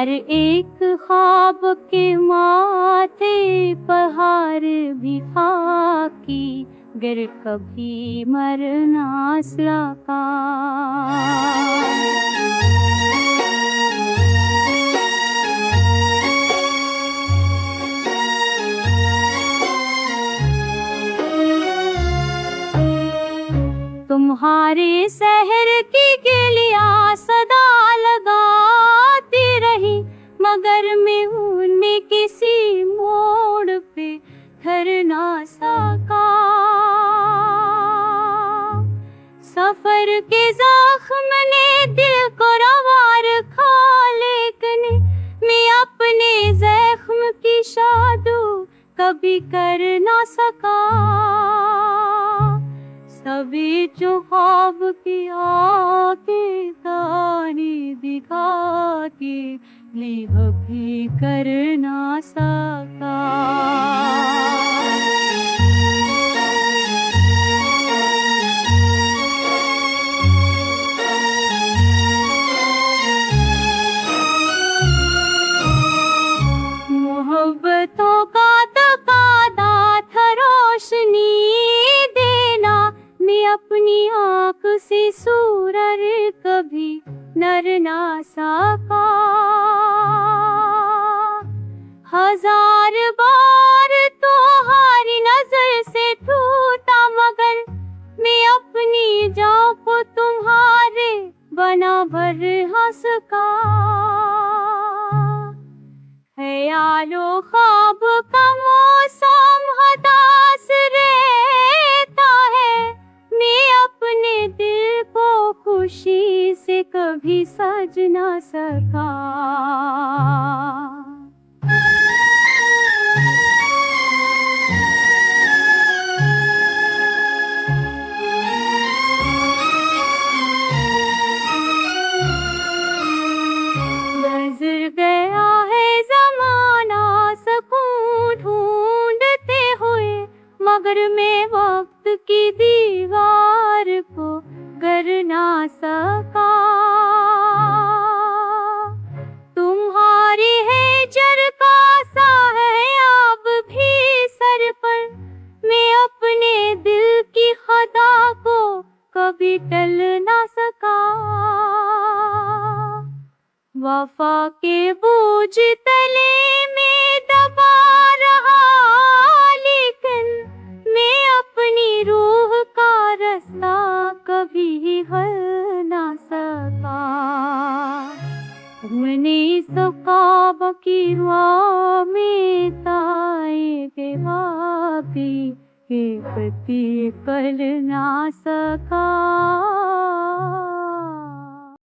हर एक ख्वाब के माथे पहाड़ भी खाकी, गर कभी मरना सका। तुम्हारे शहर की गिलिया सदा लगाती रही, मगर मैं उनमें किसी मोड़ पे ठहर ना सका। सफर के जख्म ने दिल को रवा रखा, लेकिन मैं अपने जख्म की शादू कभी कर ना सका। सभी जो ख्वाब की आंखें तानी दिखा के लिए भी कर ना सका। मोहब्बतों का तकादा था रोशनी देना, मैं अपनी आँख से सूरज कभी नर ना सका। हजार बार तुम्हारी नजर से टूटा, मगर मैं अपनी जान को तुम्हारे बना भर हंस का। ख्यालो ख्वाब का मौसम हताश रहता है, मैं अपने दिल को खुशी से कभी सज ना सका। गुज़र गया है ज़माना सुकून ढूंढते हुए, मगर मैं वक्त की दीवार को गर ना सका। तुम्हारी है जर का साहब भी सर पर, मैं अपने दिल की खता को कभी टल ना सका। वफा के बोझ तले में दबा रहा, लेकिन मैं अपनी रूह का रास्ता कभी हल ना सका। मैंने सकाब की रुआ में ताए के वापी के पति पल ना सका।